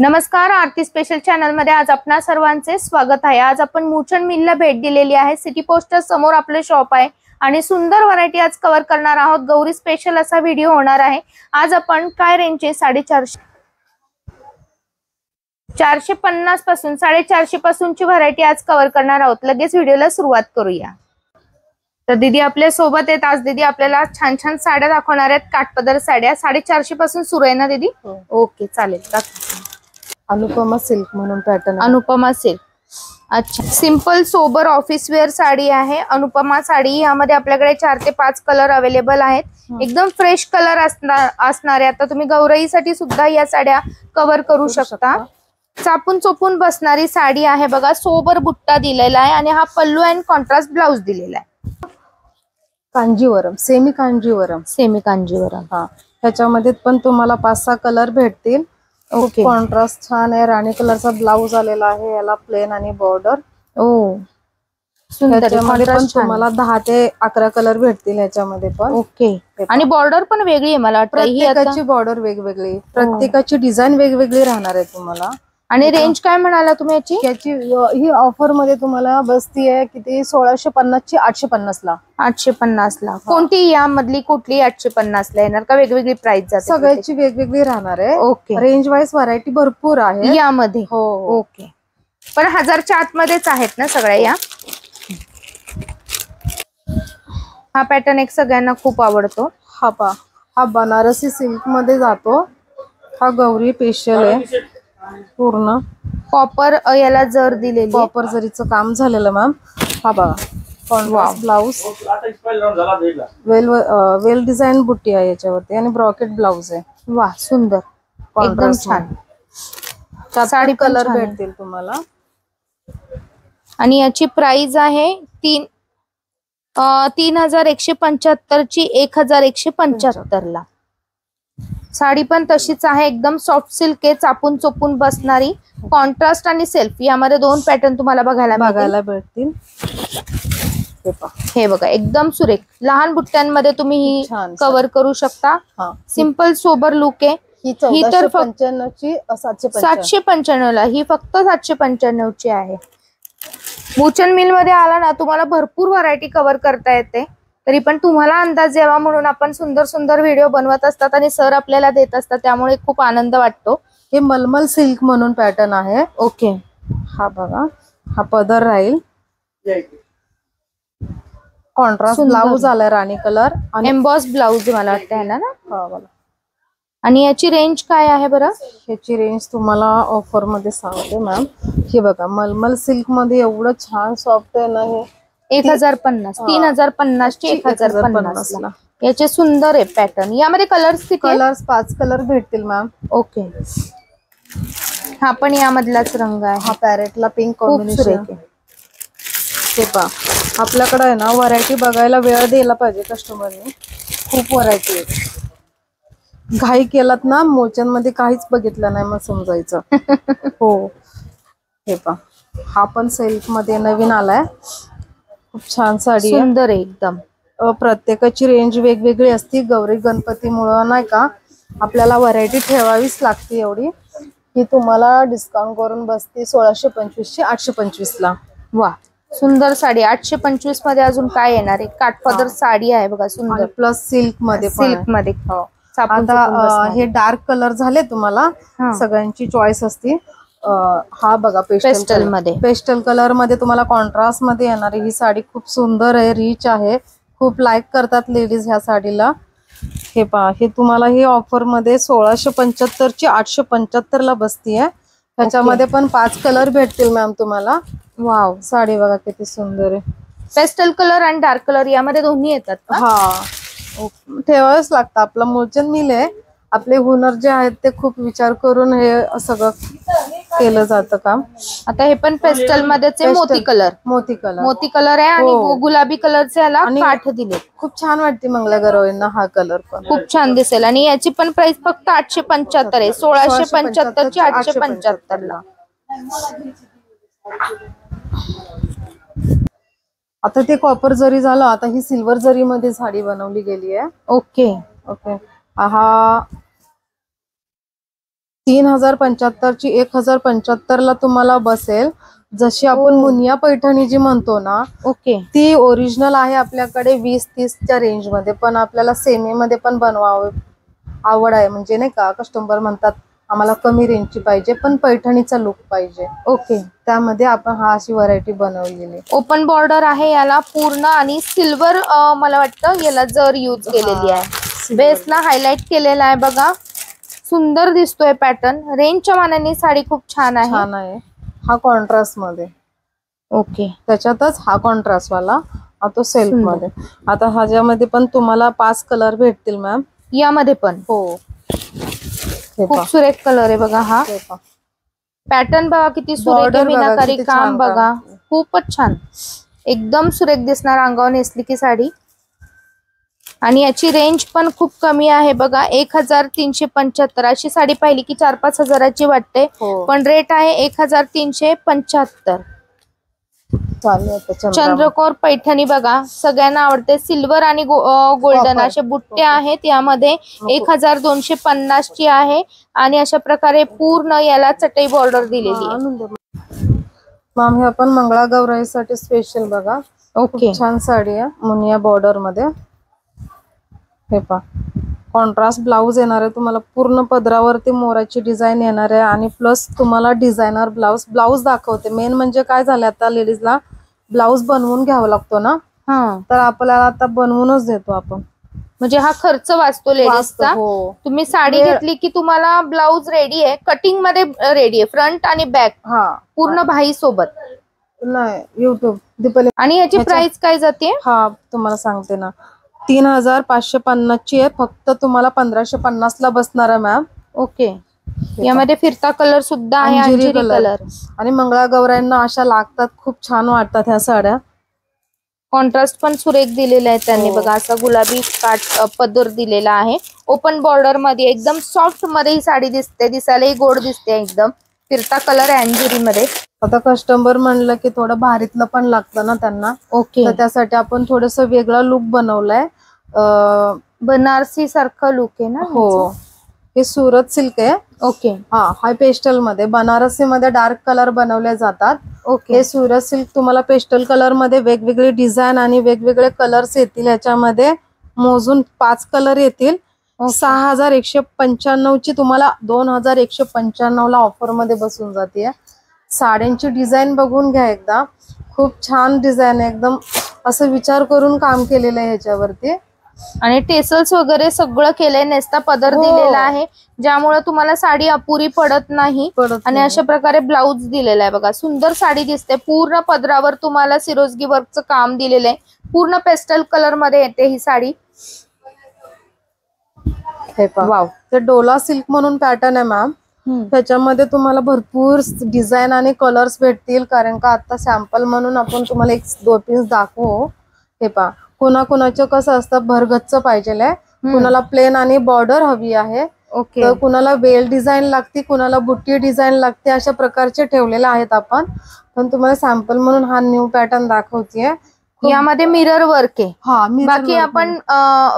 नमस्कार, आरती special channel मध्ये आज आपणा सर्वांचे स्वागत आहे। आज आपण मुचंड मिलला भेट दिलेली आहे। सिटी पोस्ट समोर आपले शॉप आहे आणि सुंदर व्हरायटी आज कव्हर करणार आहोत। गौरी स्पेशल असा व्हिडिओ होणार आहे। आज आपण काय रेंजचे 450 पासून 450 पासूनची व्हरायटी आज कव्हर करणार आहोत। लगेच व्हिडिओला सुरुवात करूया। तर दीदी आपल्या सोबत आहेत। आज दीदी आपल्याला छान छान साड्या दाखवणार आहेत। काठपदर साड्या 450 पासून सुरू आहे ना दीदी? ओके चालेल। अनुपमा सिल्क म्हणून पॅटर्न, अनुपमा सिल्क। अच्छा, simple sober office wear sari आहे। अनुपमा साडी यामध्ये आपल्याकडे 4 ते 5 कलर अवेलेबल आहेत। एकदम फ्रेश कलर असणार आहे। आता तुम्ही गौराईसाठी सुद्धा या साड्या कव्हर करू शकता। चापून चोपून बसणारी साडी आहे बघा। सोबर बुट्टा दिलेला आहे आणि हा पल्लू अँड कॉन्ट्रास्ट ब्लाउज दिलेला आहे। Kanjeevaram, semi Kanjeevaram, semi Kanjeevaram. हा, त्याच्यामध्ये पण तुम्हाला 5-6 कलर भेटतील। ओके, कॉन्ट्रास्ट छान आहे। राणी कलरचा ब्लाउज आलेला आहे याला, प्लेन आणि बॉर्डर। ओ सुंदर, कॉन्ट्रास्ट तुम्हाला 10 ते 11 कलर भेटतील याच्यामध्ये पण। ओके, आणि बॉर्डर पण वेगळी आहे मला वाटतं। प्रत्येकाची बॉर्डर वेगवेगळी, प्रत्येकाची डिझाइन वेगवेगळी राहणार आहे तुम्हाला। आणि रेंज काय म्हणाला तुम्ही याची? ही ऑफर मध्ये तुम्हाला बसती आहे किती, 1650 ची 850 ला। 850 ला कोणती यामधली कुठली 850 ला येणार का? वेगवेगळी प्राइस जाते? सगळ्याची वेगवेगळी राहणार आहे। ओके, रेंज वाईज व्हरायटी भरपूर आहे यामध्ये। हो ओके, पण 1000च्या आतमध्येच आहेत ना सगळ्या या? हा पॅटर्न एक सगळ्यांना खूप आवडतो। हा बनारसी सिल्क मध्ये जातो। हा गौरी स्पेशल आहे। पूर्ण कॉपर याला जर दिलेली, कॉपर जरीचं काम झालेलं मॅम। हा बघा, कॉन्ट्रास्ट ब्लाउज, वेल डिझाइन बुट्टी आहे याच्यावरती आणि ब्रॉकेट ब्लाउज आहे। वा सुंदर, एकदम छान। साडी कलर भेटतील तुम्हाला। आणि याची प्राइस आहे 3175 ची 1175 ला। साडी पण तशीच आहे, एकदम सॉफ्ट सिल्क आहे। चापून चोपून बसणारी, कॉन्ट्रास्ट आणि सेल्फ यामध्ये 2 पॅटर्न तुम्हाला बघायला भेटतील। हे बघा, एकदम सुरेख लहान बुट्ट्यांमध्ये तुम्ही ही कव्हर करू शकता। सिंपल सोबर लुक आहे। ही तर 795 ची 795 ला, ही फक्त 795 ची आहे। मुचंड मिल मध्ये आला ना तुम्हाला भरपूर व्हरायटी कव्हर करता येते। तरी पण तुम्हाला अंदाज यावा म्हणून आपण सुंदर सुंदर व्हिडिओ बनवत असतात आणि सर आपल्याला देत असतात, त्यामुळे खूप आनंद वाटतो। हे मलमल सिल्क म्हणून पॅटर्न आहे। ओके, हा बघा, हा पदर राहील। कॉन्ट्रास्ट ब्लाउज आलाय राणी कलर आणि एम्बॉस ब्लाउज मला वाटतं आहे ना? हा बघा। आणि याची रेंज काय आहे बरं? याची रेंज तुम्हाला ऑफर मध्ये सांगते मॅम। हे बघा, मलमल सिल्क मध्ये एवढं छान सॉफ्ट आहे ना हे। 1050, 3050 ची 1050 ला। याचे सुंदर आहे पॅटर्न। यामध्ये कलर्स किती? कलर्स 5 कलर भेटतील मॅम। ओके, हा पण यामधलाच रंग आहे। हा पॅरेटला पिंक कॉम्बिनेशन। हे पहा, आपल्याकडे आहे ना व्हरायटी बघायला वेळ द्यायला पाहिजे कस्टमरने। खूप व्हरायटी आहे। घाई केलात ना मोचन मध्ये काहीच बघितलं नाही मग समजायचं। हो, हे पहा, हा पण सिल्क मध्ये नवीन आलाय। खूप छान साडी आहे, सुंदर आहे एकदम। प्रत्येकाची रेंज वेगवेगळी असते। गौरी गणपतीमुळे नाही का आपल्याला व्हरायटी ठेवावीच लागते एवढी। ही तुम्हाला डिस्काउंट करून बसते 1625 ची 825 ला। वा सुंदर साडी 825 मध्ये। अजून काय येणार आहे? काठपदर साडी आहे बघा, सुंदर प्लस सिल्क मध्ये। सिल्क मध्ये आता हे डार्क कलर झाले तुम्हाला, सगळ्यांची चॉईस असते। हा बघा, पेस्टल मध्ये, पेस्टल कलर मध्ये तुम्हाला कॉन्ट्रास्ट मध्ये येणार ही साडी। खूप सुंदर आहे, रिच आहे, खूप लाईक करतात लेडीज ह्या साडीला। हे पहा, हे तुम्हाला ही ऑफर मध्ये 1675 ची 875 ला बसतीये। त्याच्यामध्ये पण 5 कलर भेटतील मॅम तुम्हाला। वाव, साडी बघा किती सुंदर आहे। पेस्टल कलर आणि डार्क कलर यामध्ये दोन्ही येतात का? हा, ठेवावंच लागतं। आपलं मुचंड मिल आहे, आपले हुनर जे आहेत ते खूप विचार करून हे सगळं केलं जातं काम। आता हे पण पेस्टल मध्येच आहे, मोती कलर आहे आणि गुलाबी कलरचे याला काठ दिले। खूप छान वाटते मंगळागौरींना हा कलर पण खूप छान दिसेल। आणि याची पण प्राइस फक्त 875 आहे। 1675 ची 875 ला। आता ते कॉपर जरी झालं, आता ही सिल्वर जरी मध्ये साडी बनवली गेली आहे। ओके, ओके, हा 3075 ची 1075 ला तुम्हाला बसेल. जशी आपण मुनिया पैठणी जी म्हणतो ना, ओके, ती ओरिजिनल आहे आपल्याकडे 20-30 च्या रेंज मध्ये, पण आपल्याला सेमी मध्ये पण बनवावं आवड आहे. म्हणजे नाही का, कस्टमर म्हणतात आम्हाला कमी रेंजची पाहिजे पण पैठणीचा लुक पाहिजे. ओके, त्यामध्ये आपण हा अशी व्हरायटी बनवलेली. ओपन बॉर्डर आहे याला पूर्ण आणि सिल्वर मला वाटतं याला जर यूज केलेली आहे. बेसला हायलाइट केलेला आहे बघा, सुंदर दिसतोय पॅटर्न. रेंजच्या मानाने साडी खूप छान आहे. हा कॉन्ट्रास्ट मध्ये. ओके, त्याच्यातच हा कॉन्ट्रास्ट वाला, तो सेल्फ मध्ये. आता ह्याच्यामध्ये पण तुम्हाला 5 कलर भेटतील मॅम. यामध्ये पण हो, खूप सुरेख कलर आहे बघा. हा पॅटर्न बघा किती सुरेख आहे, मीनाकारी काम बघा, खूपच छान, एकदम सुरेख दिसणार अंगावर नेसली की साडी. आणि याची रेंज पण खूप कमी आहे बघा, 1375. अशी साडी पाहिली की 4-5 हजाराची वाटते, पण रेट आहे 1375. चंद्रकोर पैठणी बघा, सगळ्यांना आवडते. सिल्वर आणि गोल्डन असे बुट्टे आहेत यामध्ये. 1250 ची आहे आणि अशा प्रकारे पूर्ण याला चटई बॉर्डर दिलेली आहे. मॅम हे आपण मंगळागौराईसाठी स्पेशल बघा. ओके, छान साडी आहे मुनिया बॉर्डर मध्ये. हे पहा, कॉन्ट्रास्ट ब्लाउज येणार आहे तुम्हाला. पूर्ण पदरावरती मोराची डिझाईन येणार आहे आणि प्लस तुम्हाला डिझायनर ब्लाउज दाखवते. मेन म्हणजे काय झालं, आता लेडीजला ब्लाउज बनवून घ्यावा लागतो ना, तर आपल्याला आता बनवूनच देतो आपण. म्हणजे हा खर्च वाचतो लेडीजचा. तुम्ही साडी घेतली की तुम्हाला ब्लाउज रेडी आहे, कटिंग मध्ये रेडी आहे, फ्रंट आणि बॅक पूर्ण भाई सोबत. नाही युट्यूब. आणि याची प्राइस काय जाते? हा तुम्हाला सांगते ना, 3550 ची आहे. फक्त तुम्हाला 1550 ला बसणार आहे मॅम. ओके, यामध्ये फिरता कलर सुद्धा आहे, अंजिरी कलर. आणि मंगळागौराईंना अशा लागतात, खूप छान वाटतात ह्या साड्या. कॉन्ट्रास्ट पण सुरेख दिलेला आहे त्यांनी बघा, असा गुलाबी काट पदर दिलेला आहे. ओपन बॉर्डर मध्ये एकदम सॉफ्ट मध्ये ही साडी दिसते, दिसायलाही गोड दिसते एकदम. फिरता कलर आहे अंजिरी मध्ये. आता कस्टमर म्हणलं की थोडं भारीतलं पण लागतं ना त्यांना. ओके, तर त्यासाठी आपण थोडस वेगळा लुक बनवलाय. बनारसी सारखं लुक आहे ना. हो, हे सुरत सिल्क आहे. ओके, हा पेस्टल मध्ये, बनारसी मध्ये डार्क कलर बनवले जातात. ओके, हे सुरत सिल्क तुम्हाला पेस्टल कलर मध्ये वेगवेगळे डिझाईन आणि वेगवेगळे कलर्स येतील. याच्यामध्ये मोजून 5 कलर येतील. 6195 ची तुम्हाला 2195 ला ऑफर मध्ये बसून जाते. साड्यांची डिझाईन बघून घ्या एकदा, खूप छान डिझाईन आहे, एकदम असं विचार करून काम केलेलं आहे ह्याच्यावरती. आणि टेसल्स वगैरे सगळं केलंय, नेस्ता पदर दिलेला आहे, ज्यामुळे तुम्हाला साडी अपुरी पडत नाही. आणि अशा प्रकारे ब्लाउज दिलेला आहे बघा, सुंदर साडी दिसते. पूर्ण पदरावर तुम्हाला सिरोजगी वर्कचं काम दिलेलं आहे. पूर्ण पेस्टल कलर मध्ये येते ही साडी. वाव, ते डोला सिल्क म्हणून पॅटर्न आहे मॅम. त्याच्यामध्ये तुम्हाला भरपूर डिझाईन आणि कलर्स भेटतील. कारण का आता सॅम्पल म्हणून आपण तुम्हाला 1-2 पीस दाखवू. हे पहा, कुणाकुणाचं कसं असतं, भरगच्च पाहिजे, कुणाला प्लेन आणि बॉर्डर हवी आहे. ओके, तर कुणाला वेल डिझाईन लागते, कुणाला बुट्टी डिझाईन लागते, अशा प्रकारचे ठेवलेले आहेत आपण. पण तुम्हाला सॅम्पल म्हणून हा न्यू पॅटर्न दाखवतेय. यामध्ये मिरर वर्क आहे. बाकी आपण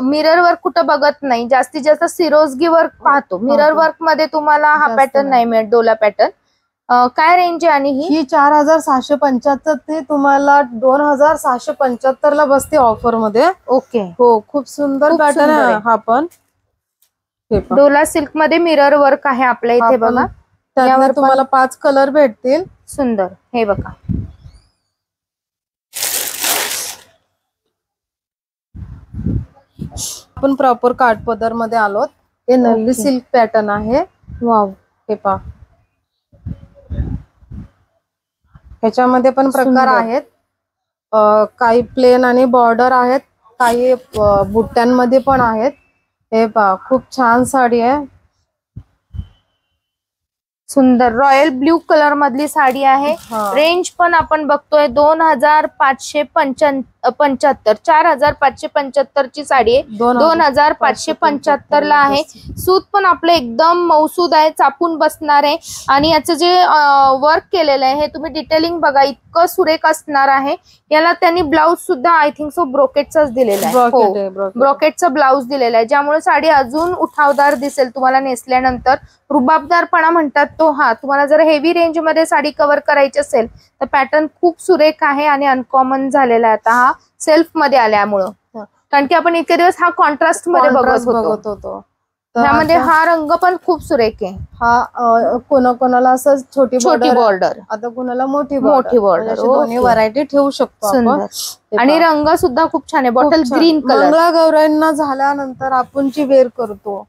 मिरर वर्क कुठं बघत नाही, जास्तीत जास्त सिरोजगी वर्क पाहतो. मिरर वर्क मध्ये तुम्हाला हा पॅटर्न नाही मिळत, डोला पॅटर्न. काय रेंज आहे? आणि ही 4675 ते तुम्हाला 2675 ला बसते ऑफर मध्ये. ओके, हो, खूप सुंदर पॅटर्न आहे हा पण. डोला सिल्क मध्ये मिरर वर्क आहे आपल्या इथे बघा. त्यावर तुम्हाला 5 कलर भेटतील. सुंदर, हे बघा. आपण प्रॉपर काठपदर मध्ये आलोत. हे नल्ली सिल्क पॅटर्न आहे. वाव, हे पहा, ह्याच्यामध्ये पण प्रकार आहेत. काही प्लेन आणि बॉर्डर आहेत, काही बुट्ट्यांमध्ये पण आहेत. हे पहा, खूप छान साडी आहे. सुंदर रॉयल ब्ल्यू कलर मधली साडी आहे. रेंज पण आपण बघतोय 2575, 4575 ची साडी आहे. 2575 ला आहे. सूत पण आपलं एकदम मौसूद आहे, चापून बसणार आहे. आणि याचं जे वर्क केलेलं आहे हे तुम्ही डिटेलिंग बघा, इतकं सुरेख असणार आहे. याला त्यांनी ब्लाउज सुद्धा आय थिंक सो ब्रोकेटचाच दिलेला आहे. ब्रोकेटचा ब्लाउज दिलेला आहे, ज्यामुळे साडी अजून उठावदार दिसेल तुम्हाला नेसल्यानंतर. रुबाबदारपणा म्हणतात तो हा. तुम्हाला जर हेवी रेंज मध्ये साडी कव्हर करायची असेल तर पॅटर्न खूप सुरेख आहे आणि अनकॉमन झालेला आहे आता हा सेल्फ मध्ये आल्यामुळं. कारण की आपण इतके दिवस हा कॉन्ट्रास्ट मध्ये बघत होतो. त्यामध्ये हा रंग पण खूप सुरेख आहे. हा कोणाला असं छोटी बॉर्डर, आता कोणाला मोठी बॉर्डर, दोन्ही व्हरायटी ठेवू शकतो आपण. आणि रंग सुद्धा खूप छान आहे, बॉटल ग्रीन कलर. मंगळागौराईंना झाल्यानंतर आपण जी वेअर करतो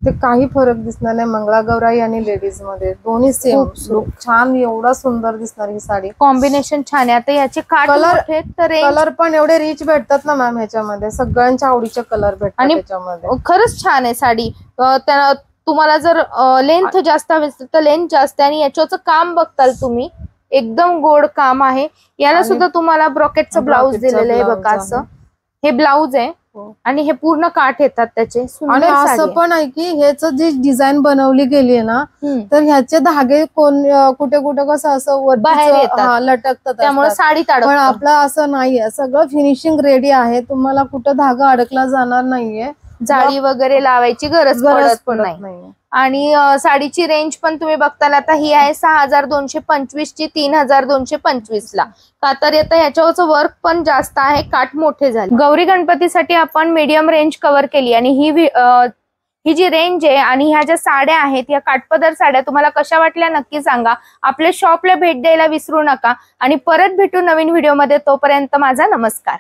ते काही फरक दिसणार नाही. मंगळागौराई आणि लेडीज मध्ये दोन्ही सेम लुक छान, एवढा सुंदर दिसणार ही साडी. कॉम्बिनेशन छान आहे. आता याचे कलर पण एवढे रिच भेटतात ना मॅम ह्याच्यामध्ये, सगळ्यांच्या आवडीचे कलर भेटतात त्याच्यामध्ये. खरंच छान आहे साडी. तुम्हाला जर लेंथ जास्त हवी असेल तर लेंथ जास्त आहे. आणि याच्याचं काम बघताल तुम्ही, एकदम गोड काम आहे. याला सुद्धा तुम्हाला ब्रॉकेटचं ब्लाउज दिलेलं आहे बघा. असं हे ब्लाउज आहे आणि हे पूर्ण काठ येतात त्याचे. आणि असं पण आहे की ह्याच जी डिझाईन बनवली गेली आहे ना, तर ह्याचे धागे कुठे कुठे कसं असं बाहेर लटकतात, त्यामुळे साडी ताडत. पण आपलं असं नाहीये, सगळं फिनिशिंग रेडी आहे. तुम्हाला कुठं धागा अडकला जाणार नाहीये, जाळी वगैरे लावायची गरज पण नाही. आणि साडीची रेंज पण तुम्ही बघताल आता ही आहे 6225 ची 3225 ला. का तर आता याच्यावरचं वर्क पण जास्त आहे, काठ मोठे झाले. गौरी गणपतीसाठी आपण मीडियम रेंज कव्हर केली. आणि ही जी रेंज आहे आणि ह्या ज्या साड्या आहेत या काठपदर साड्या तुम्हाला कशा वाटल्या नक्की सांगा. आपल्या शॉपला भेट द्यायला विसरू नका. आणि परत भेटू नवीन व्हिडिओमध्ये. तोपर्यंत माझा नमस्कार.